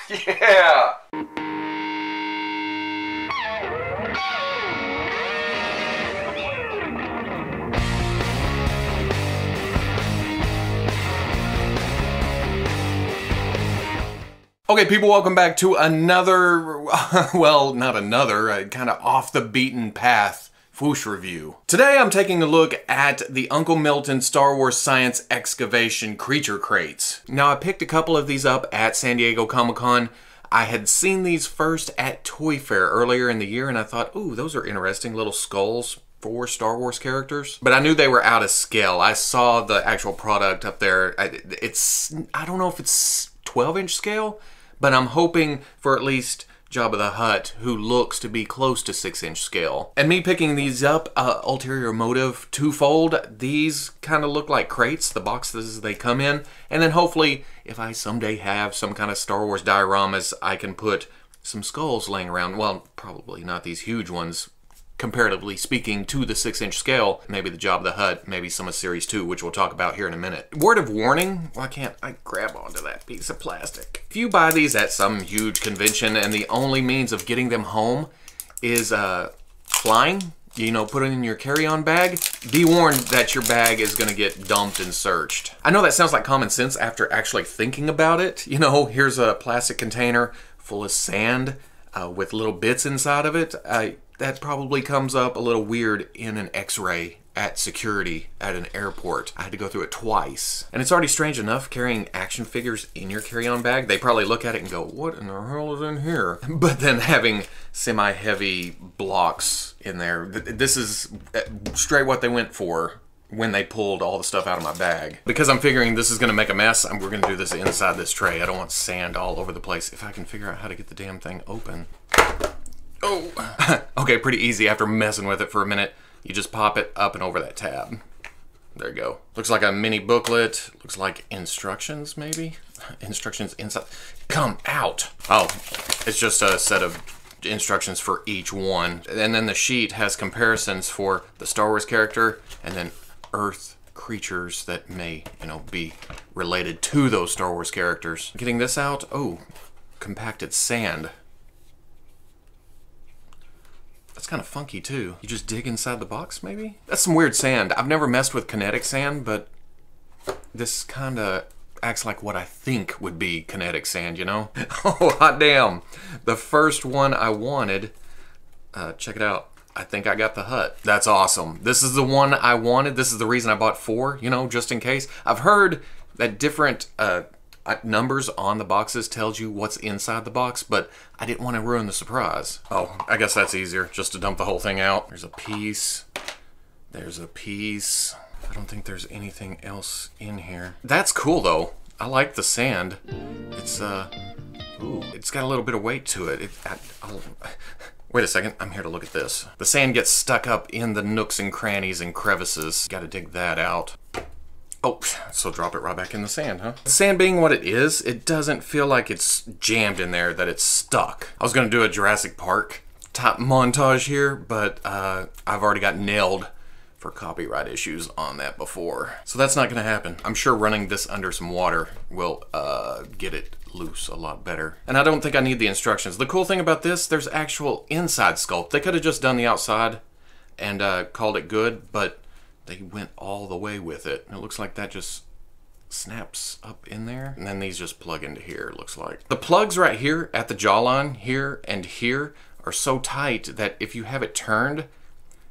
Yeah! Okay, people, welcome back to another, well, not another, kind of off the beaten path Fwoosh review. Today I'm taking a look at the Uncle Milton Star Wars Science Excavation creature crates. Now, I picked a couple of these up at San Diego Comic-Con. I had seen these first at Toy Fair earlier in the year, and I thought, ooh, those are interesting little skulls for Star Wars characters. But I knew they were out of scale. I saw the actual product up there. I don't know if it's 12-inch scale, but I'm hoping for at least Jabba the Hutt, who looks to be close to 6-inch scale. And me picking these up, ulterior motive twofold, these kind of look like crates, the boxes they come in, and then hopefully, if I someday have some kind of Star Wars dioramas, I can put some skulls laying around. Well, probably not these huge ones, comparatively speaking, to the 6-inch scale. Maybe the Jabba the Hutt, maybe some of Series 2, which we'll talk about here in a minute. Word of warning, why can't I grab onto that piece of plastic? If you buy these at some huge convention and the only means of getting them home is flying, you know, put it in your carry-on bag, be warned that your bag is gonna get dumped and searched. I know that sounds like common sense after actually thinking about it. You know, here's a plastic container full of sand with little bits inside of it. That probably comes up a little weird in an X-ray at security at an airport. I had to go through it twice. And it's already strange enough carrying action figures in your carry-on bag. They probably look at it and go, what in the hell is in here? But then having semi-heavy blocks in there, this is straight what they went for when they pulled all the stuff out of my bag. Because I'm figuring this is gonna make a mess, we're gonna do this inside this tray. I don't want sand all over the place. If I can figure out how to get the damn thing open. Oh, okay, pretty easy after messing with it for a minute. You just pop it up and over that tab. There you go. Looks like a mini booklet. Looks like instructions, maybe? Instructions inside. Come out. Oh, it's just a set of instructions for each one. And then the sheet has comparisons for the Star Wars character and then Earth creatures that may, you know, be related to those Star Wars characters. Getting this out. Oh, compacted sand. That's kind of funky too. You just dig inside the box, maybe? That's some weird sand. I've never messed with kinetic sand, but this kind of acts like what I think would be kinetic sand, you know? Oh, hot damn. The first one I wanted, check it out. I think I got the Hutt. That's awesome. This is the one I wanted. This is the reason I bought 4, you know, just in case. I've heard that different numbers on the boxes tells you what's inside the box, but I didn't want to ruin the surprise. Oh, I guess that's easier, just to dump the whole thing out. There's a piece. There's a piece. I don't think there's anything else in here. That's cool though. I like the sand. It's ooh, it's got a little bit of weight to it. Wait a second, I'm here to look at this. The sand gets stuck up in the nooks and crannies and crevices. Gotta dig that out. Oh, so drop it right back in the sand, huh? Sand being what it is, it doesn't feel like it's jammed in there, that it's stuck. I was gonna do a Jurassic Park type montage here, but I've already got nailed for copyright issues on that before. So that's not gonna happen. I'm sure running this under some water will get it loose a lot better. And I don't think I need the instructions. The cool thing about this, there's actual inside sculpt. They could have just done the outside and called it good, but they went all the way with it. And it looks like that just snaps up in there. And then these just plug into here, it looks like. The plugs right here at the jawline, here and here, are so tight that if you have it turned,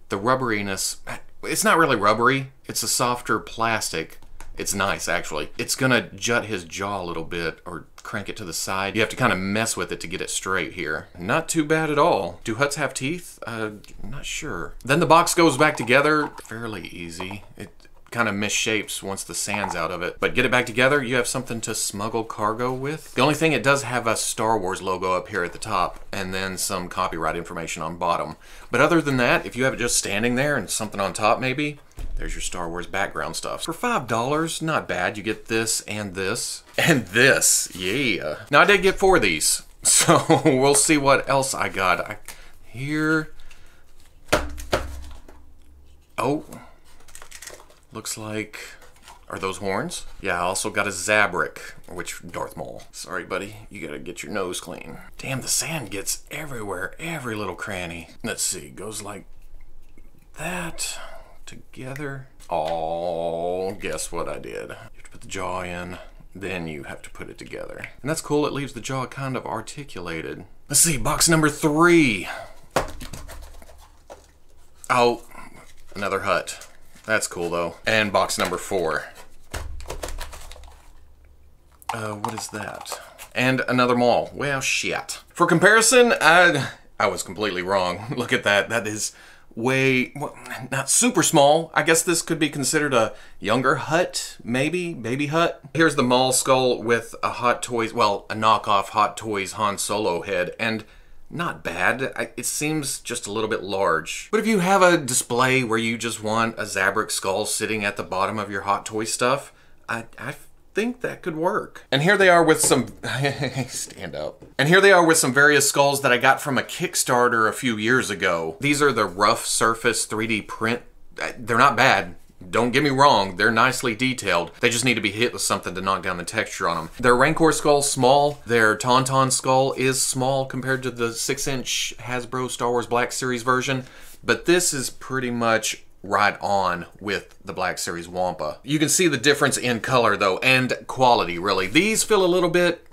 the rubberiness, it's not really rubbery, it's a softer plastic. It's nice, actually. It's gonna jut his jaw a little bit or crank it to the side. You have to kind of mess with it to get it straight here. Not too bad at all. Do Hutts have teeth? Not sure. Then the box goes back together fairly easy. It kind of misshapes once the sand's out of it. But get it back together, you have something to smuggle cargo with. The only thing, it does have a Star Wars logo up here at the top and then some copyright information on bottom. But other than that, if you have it just standing there and something on top maybe, there's your Star Wars background stuff. For $5, not bad. You get this and this. And this, yeah. Now I did get 4 of these, so we'll see what else I got. Here. Oh. Looks like Are those horns? Yeah, I also got a Zabrak, which Darth Maul. Sorry, buddy, you gotta get your nose clean. Damn, the sand gets everywhere, every little cranny. Let's see, goes like that, together. Oh, guess what I did? You have to put the jaw in, then you have to put it together. And that's cool, it leaves the jaw kind of articulated. Let's see, box number 3. Oh, another hut. That's cool though. And box number 4. What is that? And another Maul. Well, shit. For comparison, I was completely wrong. Look at that. That is way, well, not super small. I guess this could be considered a younger hut, maybe? Baby hut? Here's the Maul skull with a Hot Toys, well, a knockoff Hot Toys Han Solo head, and not bad. It seems just a little bit large. But if you have a display where you just want a Zabrak skull sitting at the bottom of your Hot Toy stuff, I think that could work. And here they are with some, stand up. And here they are with some various skulls that I got from a Kickstarter a few years ago. These are the rough surface 3D print. They're not bad. Don't get me wrong, they're nicely detailed. They just need to be hit with something to knock down the texture on them. Their Rancor skull's small. Their Tauntaun skull is small compared to the 6-inch Hasbro Star Wars Black Series version. But this is pretty much right on with the Black Series Wampa. You can see the difference in color though, and quality really. These feel a little bit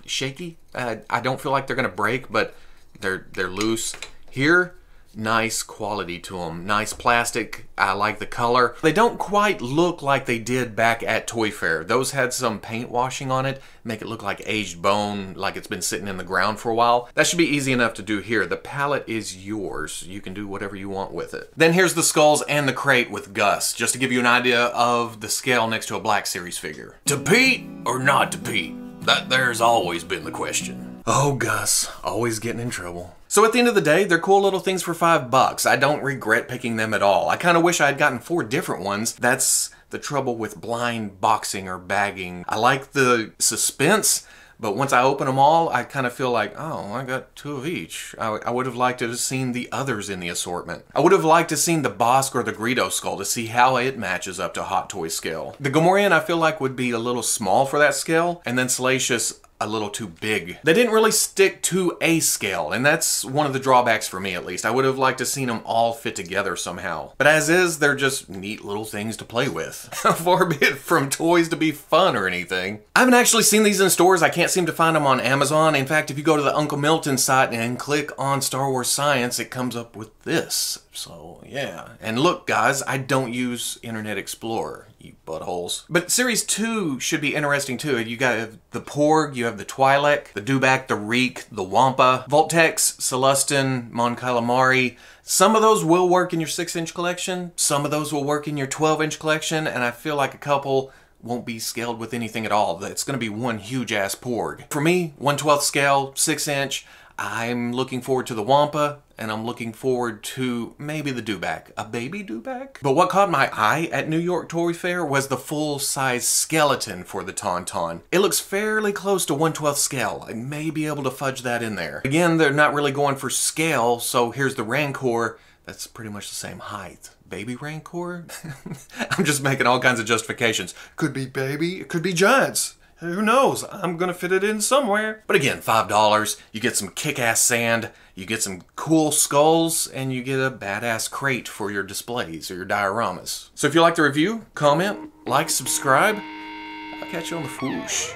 shaky. I don't feel like they're gonna break, but they're loose. Here, nice quality to them. Nice plastic. I like the color. They don't quite look like they did back at Toy Fair. Those had some paint washing on it, make it look like aged bone, like it's been sitting in the ground for a while. That should be easy enough to do here. The palette is yours. You can do whatever you want with it. Then here's the skulls and the crate with Gus, just to give you an idea of the scale next to a Black Series figure. To Pete or not to Pete? That there's always been the question. Oh, Gus, always getting in trouble. So at the end of the day, they're cool little things for $5. I don't regret picking them at all. I kind of wish I had gotten 4 different ones. That's the trouble with blind boxing or bagging. I like the suspense, but once I open them all, I kind of feel like, oh, I got 2 of each. I would have liked to have seen the others in the assortment. I would have liked to have seen the Bosk or the Greedo skull to see how it matches up to Hot Toy scale. The Gamorrean I feel like would be a little small for that scale, and then Salacious a little too big. They didn't really stick to a scale, and that's one of the drawbacks for me at least. I would have liked to seen them all fit together somehow. But as is, they're just neat little things to play with. Far be it from toys to be fun or anything. I haven't actually seen these in stores. I can't seem to find them on Amazon. In fact, if you go to the Uncle Milton site and click on Star Wars Science, it comes up with this. So yeah. And look guys, I don't use Internet Explorer, you buttholes. But Series 2 should be interesting too. You got the Porg, you have the Twi'lek, the Dewback, the Reek, the Wampa, Voltex, Celestin, Mon Calamari. Some of those will work in your 6-inch collection. Some of those will work in your 12-inch collection. And I feel like a couple won't be scaled with anything at all. It's gonna be one huge ass Porg. For me, 1/12 scale, 6-inch, I'm looking forward to the Wampa, and I'm looking forward to maybe the Dewback. A baby Dewback? But what caught my eye at New York Toy Fair was the full-size skeleton for the Tauntaun. It looks fairly close to 1/12 scale. I may be able to fudge that in there. Again, they're not really going for scale, so here's the Rancor. That's pretty much the same height. Baby Rancor? I'm just making all kinds of justifications. Could be baby, it could be giants. Who knows? I'm gonna fit it in somewhere. But again, $5, you get some kick-ass sand, you get some cool skulls, and you get a badass crate for your displays or your dioramas. So if you like the review, comment, like, subscribe. I'll catch you on the Fwoosh.